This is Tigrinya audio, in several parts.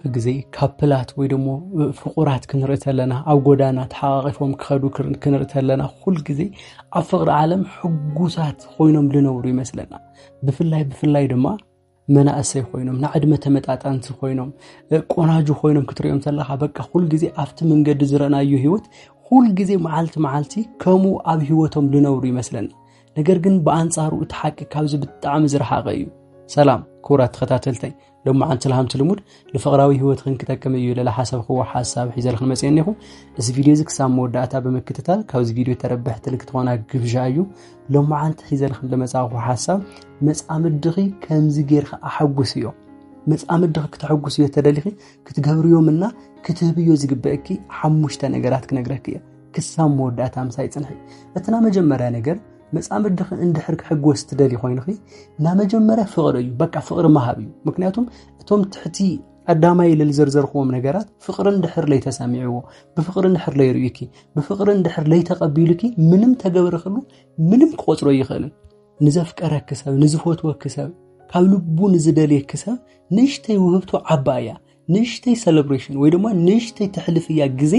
بجزي كابلات ويدمو فقرات كنرت لنا أو جودانات حاقفهم كخدو كنرت لنا كل جزي أفقر عالم حجوسات خوينهم لنوري مثلنا بفلاي دما منا أسي خوينهم نعدمة متعت أنت خوينهم قناجو خوينهم كتريهم تلاها بقى كل جزي أفت من قد زرنا يهوت كل جزي معلتي كمو أبي هوتهم لنوري مثلنا نجرجن بأنصار وتحقق كابز بالطعم زرحة غيو سلام كورات ختاتلتي لما عن تلهم تلمود لفقراوي هو تخن كتكم يو لا حسب هو حساب حيزل خمسينيخو اس فيديو زك سامو داتا بمكتتال كاوز فيديو تربحت لك توانا غبجايو لما عن حيزل خم لمصاحو حساب مصام الدخي كمزي غير احغسيو مصام الدخ كتحغسيو تدلخي كتغبريو منا كتبيو زغباكي حمشته ነገራት كنغركيه كسامو داتا مساي صنحي اتنا مجمريا ነገር مصام الدخن اندحر كحغوس تدلي خوينخي نا مجمريا فقريو بقى فقر مهابيو مكنياتهم اتوم تحتي اداماي للزرزرخوم ነገራት فقر اندحر لي تسامعيو بفقر اندحر لي يريكي بفقر اندحر لي تقبيلكي منم تغبرخلو منم قوصرو يخلن نزفقره كسب نزفوت وكسب كابلبو نزدلي كسب نشتي وهبتو عبايا نشتي سيلبريشن ወይ ደግሞ نشتي تحلفيا ግዜ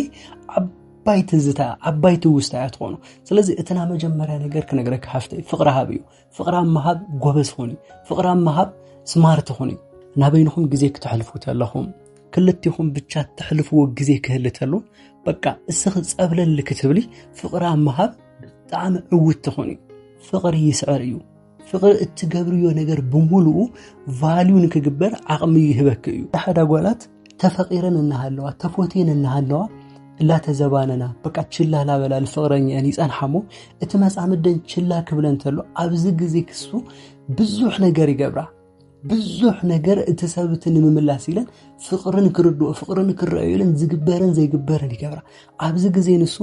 عباي تزتا عباي توستا تخونو ስለዚህ እተና መጀመሪያ ነገር ከነገረክ ሀፍተይ ፍቅራ ሀብዩ ፍቅራ ማሃብ ጎበዝ ሆኒ ፍቅራ ማሃብ ስማርት ሆኒ ናበይንኩም ግዜ ክትحلفو ተለኹም ክልቲኹም ብቻ ተحلفو ግዜ ክህልተሉ በቃ እስኽ ጸብለል ክትብሊ ፍቅራ ማሃብ በጣም ዕውት ሆኒ ፍቅር ይስዕርዩ ፍቅር እትገብርዮ ነገር በሙሉ ቫልዩን ከግበር አቅም ይህበክዩ አሐዳ ጓላት ተፈቂረን እናሃለዋ ተፎቴን እናሃለዋ لا تزباننا بقى تشلا لا بلا الفقرني يعني صنحمو اتمصامدن تشلا كبلن تلو ابز غزي كسو بزح ነገር ይገብራ بزح ነገር እተሰብትን መመላስ ይለን ፍቅርን ክርዶ ፍቅርን ክራዩልን ዝግበረን ዘይግበረን ይገብራ ابز غزي ንሱ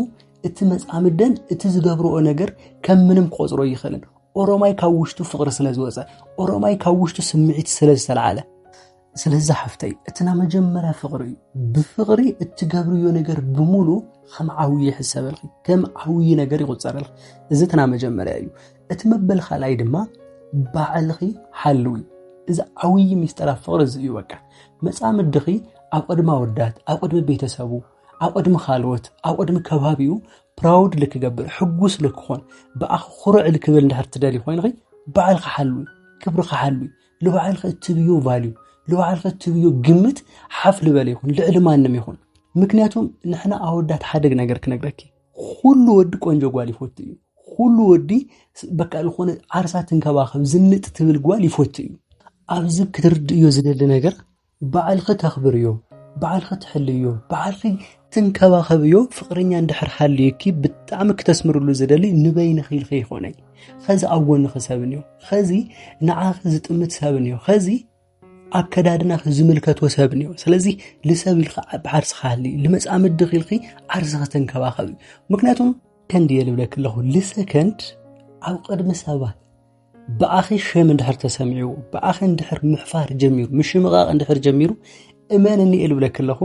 اتمصامدن እትዝገብሮ ነገር ከምንም ቆጽሮ ይخلن ኦሮማይ ካውሽቱ ፍቅር ስለዝወፀ ኦሮማይ ካውሽቱ ስምዒት ስለዝተላዓለ ስለዚህ حفتي اتنا مجمرا فقري بفقري اتغبريو ነገር بمولو خمعاوي يحسبلخي كم عوي ነገር يقصرلخ اذا تنا مجمرا يو اتمبل خلاي دما باعلخي حلوي اذا عوي مسترا فرز يو بقى مصام الدخي اقدما ودات اقدم بيتسبو اقدم خالوت اقدم كبابيو براود لك جبر حجوس لك هون باخ خرع لك بالنهر تدالي خوينخي باعلخ حلوي كبر حلوي لو باعلخ تبيو فاليو لو عرفت تبيو قمت حفل بالي يكون لعل ما انم يكون مكنياتهم نحنا اودات حدق ነገር كنغركي ሁሉ ወድ ቆንጆ ጓል ይፎትዩ ሁሉ ወዲ በቃ ለሆነ አርሳትን ከባኸም ዝንጥ ትብል ጓል ይፎትዩ አብዝ ክትርድዮ ዝደል ነገር በዓልኸ ተخبرዮ በዓልኸ ትሕልዮ በዓልኺ ትንከባኸብዮ ፍቅረኛ እንደሕር ሓልይኪ በጣም ክትስምሩሉ ዝደል ንበይን ኺልኺ ይኾነይ خዚ አወን خሰብንዮ خዚ ንዓኽ ዝጥምት ሰብንዮ خዚ አከዳድና ዝምልከት ወሰብንዮ ስለዚህ ለሰብልኸ በዓርስ ኻሊ ለመጻመድ ድኺልኺ አርዝኸ ተንከባኸብ ምክንያቱም ከንዲ የልብለክ ለኹ ለሰከንድ አው ቀድመ ሰባት በአኺ ሸም እንደሕር ተሰምዒው በአኺ እንደሕር ምሕፋር ጀሚሩ ምሽ መቃቅ እንደሕር ጀሚሩ እመንኒ የልብለክ ለኹ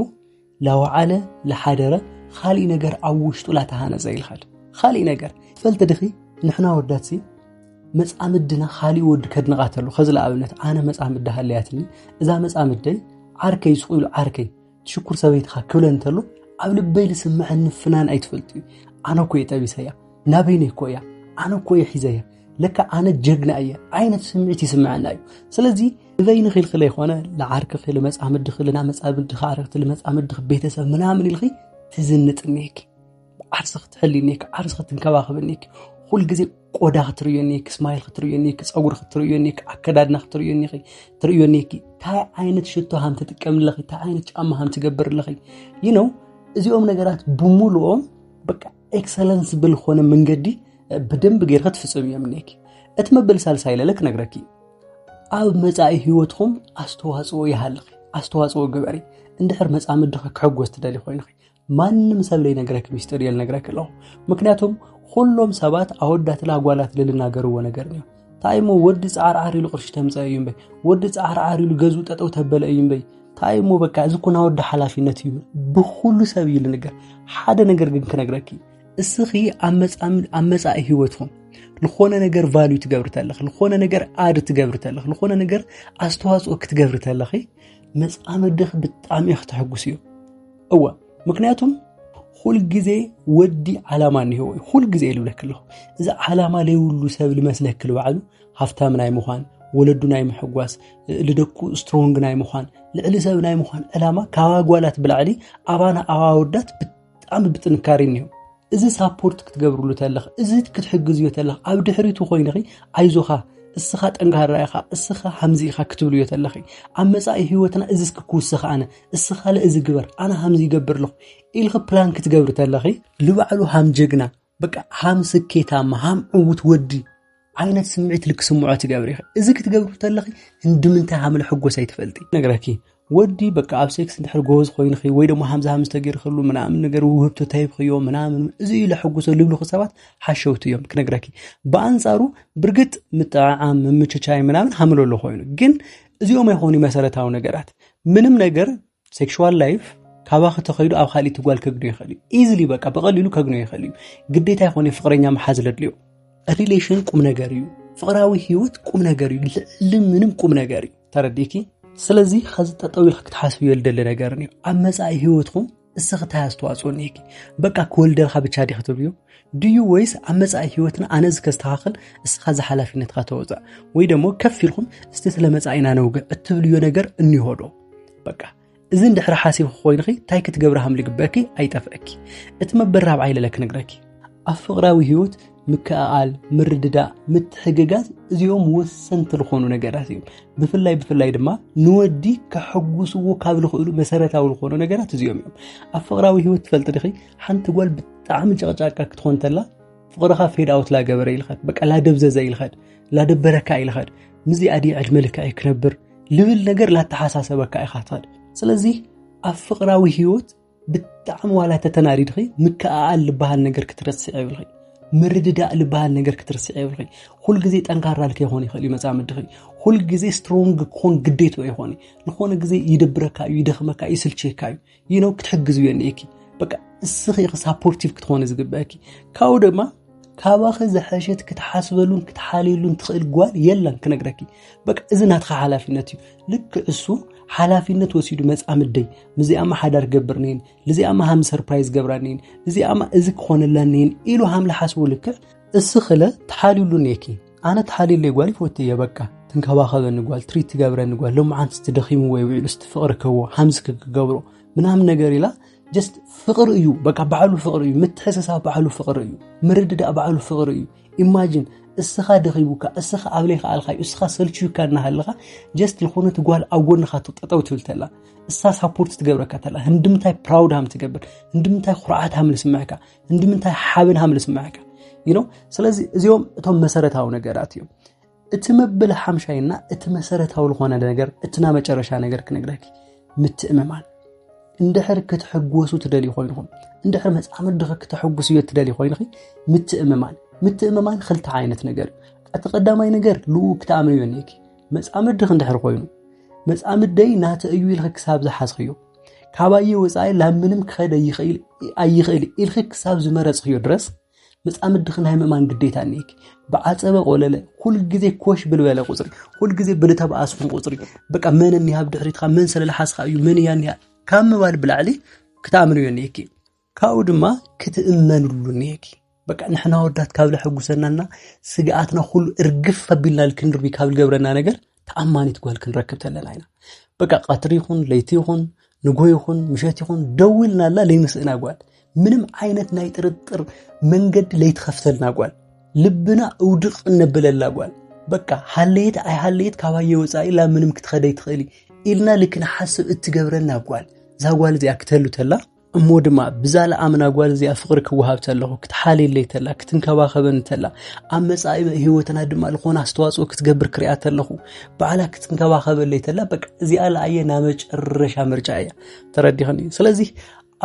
ለወዓለ ለሐደረ ኻሊ ነገር አውሽጡ ላተሃነዘ ይልኻል ኻሊ ነገር ፈልተ ድኺ ንሕና ወዳትሲ مصامدنا خالي ود كدنقاتلو خزل ابنت انا مصامد حلياتني اذا مصامدي عركي يسقول عركي تشكر سبيتخا كبلنتلو ابل بيل سمعن فنان ايتفلتي انا كوي تبيسيا نابيني كويا انا كوي حيزيا لك انا جغنا اي عينت سمعتي سمعنا اي سلازي بين خيل خلي خونا لعرك خيل مصامد خلنا مصامد خارقت المصامد بيتسب منامن الخي تزنطنيك عرسخ تحلينيك عرسخ تنكباخبنيك كل جزء قودا خطريونيك سمايل خطريونيك صغور خطريونيك اكدادنا خطريونيك تريونيك تاي عينت شتو هم تتقم لخي تاي عينت ጫማ هم تجبر لخي እዚኦም ነገራት በሙሉኦም በቃ ኤክሰለንስ بالሆነ መንገዲ በደንብ ገርኸት ፍጽም ነክ እትመበል ሳልሳይለለክ ነግረኪ አብ መጻኢ ህይወትኩም አስተዋጽኦ ይሃልኺ አስተዋጽኦ ገበሪ እንድሕር መጻምድ ከሕጎስ ትደሊ ኮይንኺ ማንንም ሰብ ላይ ነገረክ ሚስጥር የል ነገረክ ነው ምክንያቱም ሁሉም ሰባት አወዳት ላጓላት ለልናገሩ ወነገር ነው ታይሞ ወድ ጻዓር ይልቅርሽ ተምጻይም በይ ወድ ጻዓር ይልገዙ ጠጠው ተበለይም በይ ታይሞ በቃ ዝኩና ወድ ሐላፊነት ይሉ በሁሉ ሰብ ይል ነገር ሓደ ነገር ግን ከነግረኪ እስኺ አመጻኢ ህይወትኩም ለኾነ ነገር ቫልዩ ትገብርታለህ ለኾነ ነገር አድ ትገብርታለህ ለኾነ ነገር አስተዋጽኦ ክትገብርታለህ መጻምድህ ብጣዕሚ ይኽተሐጉስ እዩ እዋ ምክንያቱም ሁል ጊዜ ወዲ ዓላማ ነው ሁል ጊዜ ይልብለክልሁ እዛ ዓላማ ላይ ሁሉ ሰብ ልመስለክል ባዕሉ ሃፍታም ናይ ምዃን ወለዱ ናይ ምሕጓስ ልደኩ ስትሮንግ ናይ ምዃን ልዕሊ ሰብ ናይ ምዃን ዓላማ ካዋጓላት ብላዕሊ አባና አዋወዳት ብጣዕሚ ብጥንካሬ ነው እዚ ሳፖርት ክትገብርሉ ተለኽ እዚ ክትሕግዝዩ ተለኽ ኣብ ድሕሪቱ ኮይንኺ አይዞኻ እስኻ ጠንካራ ኢኻ እስኻ ሃምዚ ኢኻ ክትብሉ የተለኺ ኣብ መጻኢ ህይወትና እዚ ክኩስኻ ኣነ እስኻ ለእዚ ግበር ኣነ ሃምዚ ይገብርልኹ ኢልኺ ፕላን ክትገብር ተለኺ ልባዕሉ ሃም ጀግና በቃ ሃም ስኬታማ ሃም ዕውት ወዲ ዓይነት ስምዒት ልክስምዖ ትገብር ኢኻ እዚ ክትገብር ተለኺ እንድምንታይ ሃም ለሕጎስ ኣይትፈልጢ ነገራኪ ወዲ በቃ ኣብ ሴክስ እንድሕር ጎዝ ኮይንኺ ወይ ደሞ ሃምዛ ሃምዝ ተገይርኽሉ ምናምን ነገር ውህብቶ ታይብኽዮ ምናምን እዚ ለሕጎስ ልብልኹ ሰባት ሓሸውት እዮም ክነግረኪ በአንጻሩ ብርግጥ ምጣዓም ምምችቻይ ምናምን ሃምሎሎ ኮይኑ ግን እዚኦም አይኾኑ መሰረታዊ ነገራት ምንም ነገር ሴክሹዋል ላይፍ ካባኸ ተኸይዱ ኣብ ኻሊ ትጓል ከግኖ ይኽእል ኢዝሊ በቃ በቀሊሉ ከግኖ ይኽእል ግዴታ ይኾን ፍቅረኛ መሓዝ ለድልዮ ሪሌሽን ቁም ነገር እዩ ፍቅራዊ ህይወት ቁም ነገር እዩ ምንም ቁም ነገር እዩ ተረዲኪ ስለዚህ خذ ተጠውል ክትሓስብ ይልደለ ነገር ነው ኣብ መጻኢ ህይወትኩም እስኻ ታያስተዋጽኦ ነኪ በቃ ኮልደርኻ ብቻ ዲኽ ትብልዩ ድዩ ወይስ ኣብ መጻኢ ህይወትና ኣነዝ ከስተኻኽል እስኻ ዝሓላፊነትካ ተወጻ ወይ ደሞ ከፊልኩም እስቲ ስለ መጻኢና ነውገ እትብልዩ ነገር እንይሆዶ በቃ እዚ እንድሕር ሓሲብ ኮይንኺ ታይ ክትገብር ሃም ልግበኪ ኣይጠፍአኪ እቲ መበራብ ዓይለለክ ነግረኪ ኣብ ፍቅራዊ ህይወት ምክኣል ምርድዳ ምትሕግጋት እዚኦም ወሰንቲ ዝኾኑ ነገራት እዮም ብፍላይ ድማ ንወዲ ከሕጉስዎ ካብ ልኽእሉ መሰረታዊ ዝኾኑ ነገራት እዚኦም እዮም ኣብ ፍቅራዊ ህይወት ትፈልጥ ዲኺ ሓንቲ ጓል ብጣዕሚ ጨቅጫቃ ክትኾን ተላ ፍቅርኻ ፌድ ኣውት ላገበረ ኢልኸድ በቃ ላደብዘዘ ኢልኸድ ላደበረካ ኢልኸድ ምዚ ኣዲ ዕድመልካ ይክነብር ልብል ነገር ላተሓሳሰበካ ኢኻ ትኸድ ስለዚህ ኣብ ፍቅራዊ ህይወት ብጣዕሚ ዋላ ተተናዲድኺ ምክኣል ልባሃል ነገር ክትረስዕ ይብልኺ ምርድዳ ልባሃል ነገር ክትረስዕ ይብልኺ ሁል ጊዜ ጠንካራ ልከ ይኾን ይኽእል መጻምድኺ ሁል ጊዜ ስትሮንግ ኮን ግዴት ይኾን ለኾነ ጊዜ ይደብረካ ይደኽመካ ይስልችካ ነው ክትሕግዝ የኔኪ በቃ እስኺ ሳፖርቲቭ ክትኾን ዝግበአኪ ካው ደማ ካባኸ ዘሐሸት ክትሓስበሉን ክትሓሊሉን ትኽእል ጓል የለን ክነግረኪ በቃ እዚ ናትኻ ሓላፊነት እዩ ልክ እሱ ሓላፊነት ወሲዱ መጻምደይ ምዚኣማ ሓዳር ገብርነን ለዚኣማ ሃም ሰርፕራይዝ ገብራነን እዚኣማ እዚ ክኾነላነን ኢሉ ሃም ለሓስቡ ልክ እስኽለ ተሓሊሉን ነኪ ኣነ ተሓሊለይ ጓል ይፈት የበቃ ተንከባኸበኒ ጓል ትሪት ገብረኒ ጓል ለምዓን ስትደኺሙ ወይ ውዕሉ ስትፍቅርከዎ ሃምዝ ክገብሮ ምናምን ነገር ኢላ just ፍቅር እዩ በቃ ባዕሉ ፍቅር እዩ ምትሕሰሳ ባዕሉ ፍቅር እዩ ምርድዳ ባዕሉ ፍቅር እዩ imagine እስኻ ደኺቡካ እስኻ ኣብለይኻ ኣልኻይ እስኻ ሰልችዩካ እናሃለኻ just ለኾነ ትጓል ኣጎንኻ ተጠጠው ትብልተላ እሳ ሳፖርት ትገብረካ ተላ እንድምታይ ፕራውድ ሃም ትገብር እንድምታይ ኹርዓት ሃም ልስምዓካ እንድምታይ ሓብን ሃም ልስምዓካ ስለዚህ እዚኦም እቶም መሰረታዊ ነገራት እዮም እቲ መበለ ሓምሻይና እቲ መሰረታዊ ለኾነ ነገር እትና መጨረሻ ነገር ክነግረኪ ምትእመማን እንድሕር ክትሕጎሱ ትደሊ ኮይንኩም እንድሕር መጻምድኽ ክትሕጉሱ ትደሊ ኮይንኺ ምትእመማን ክልተ ዓይነት ነገር ኣተቀዳማይ ነገር ልኡ ክትኣምኑ የኔኪ መጻምድኽ እንድሕር ኮይኑ መጻምደይ ናተ እዩ ኢልኺ ክሳብ ዝሓስኽዮ ካባየ ወጻኢ ላምንም ክኸደ ይኽእል ኢልኺ ክሳብ ዝመረጽኽዮ ድረስ መጻምድኽ ናይ ምእማን ግዴታ ነኪ በዓጸበ ቆለለ ሁል ጊዜ ኮሽ ብልበለ ቁጽሪ ሁል ጊዜ ብልተባኣስኩም ቁጽሪ በቃ መን ያብ ድሕሪትካ መን ስለለሓስኻ እዩ መን ያን ካም ባል ብላዕሊ ክትኣምኑ የኔኪ ካው ድማ ክትእመኑሉ ነኪ በቃ ንሕና ወዳት ካብ ለሕጉሰናና ስጋኣትና ሁሉ እርግፍ ከቢልና ልክንርቢ ካብ ልገብረና ነገር ተኣማኒት ጓል ክንረክብ ተለና ኢና በቃ ቀትሪ ይኹን ለይቲ ይኹን ንጎይ ይኹን ምሸት ይኹን ደውልናላ ለይምስእና ጓል ምንም ዓይነት ናይ ጥርጥር መንገድ ለይትኸፍተልና ጓል ልብና እውድቕ እንብለላ ጓል በቃ ሃለየት ኣይ ሃለየት ካባየ ወጻኢ ላ ምንም ክትኸደይ ትኽእሊ ኢልና ልክንሓስብ እትገብረና ጓል ዛጓል እዚኣ ክትህሉ ተላ እሞ ድማ ብዛለ ኣምና ጓል እዚኣ ፍቅሪ ክወሃብ ተለኹ ክትሓሊለይ ተላ ክትንከባኸበን ተላ ኣብ መጻኢ ህይወትና ድማ ለኾነ ኣስተዋጽኦ ክትገብር ክሪኣ ተለኹ በዓላ ክትንከባኸበለይ ተላ በቃ እዚኣ ለኣየ ናመጨረሻ ምርጫ እያ ተረዲኸኒ ስለዚህ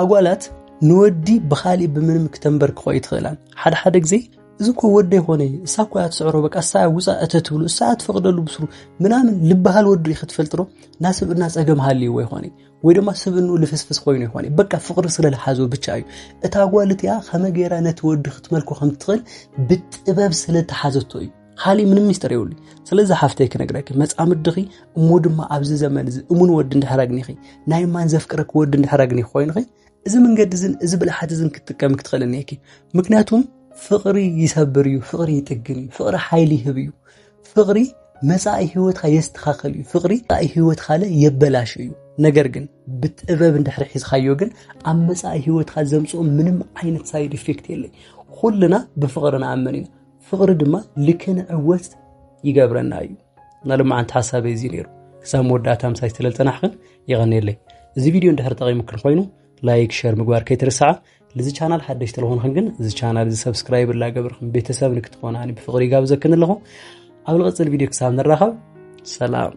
ኣጓላት ንወዲ ብኻሊ ብምንም ክትንበር ክኾይ ትኽእላን ሓደ ግዜ እዝኮ ወደ ይሆነ እሳኮ ያትስዕሮ በቃ ሳያ ውጻ እተትብሉ ሳያት ፈቅደሉ ብስሩ ምናምን ልባሃል ወዱ ይኽትፈልጥሮ ናስብና ጸገም ሃሊ ወይ ሆነ ወይ ደማ ስብኑ ልፍስፍስ ኮይኑ ይሆነ በቃ ፍቅር ስለለሓዞ ብቻ እዩ እታ ጓልት ያ ከመገራ ነትወድ ክትመልኮ ከምትኽል ብጥበብ ስለተሓዘቶ እዩ خالي من مستر يقولي سلازا حفتيك نقرأك مدخي مود ما أبز زمان أمون ود ندحرقني خي نايم ما نزفكرك ود ندحرقني خوين خي إذا من قد إذا بلا حد إذا كم كتخلني هيك مكناتهم فقري يسبريو فقري يتقني فقري حيلي هبيو فقري مساء هوت خيست خاخليو فقري هوت خاله يبلاشيو نجرجن بتقبب ندحر حيز خيوجن عم مساء هوت خزمصو منم عينة سايد إفكت يلي كلنا بفقرنا عملنا فقر دما لكن عوست يقبرنا أيو نلما عن حسابي زينيرو سامور داتام سايستلل تنحقن يغني لي زي فيديو اندحر تغي ممكن خوينو لايك شير مقوار كيترسعة لزي channel حدش تلهون خنقن زي channel زي سبسكرايب لا قبرخم بيتساب نكتخون عني بفقري قابزكن اللهو أول غصة الفيديو كسام نراخب سلام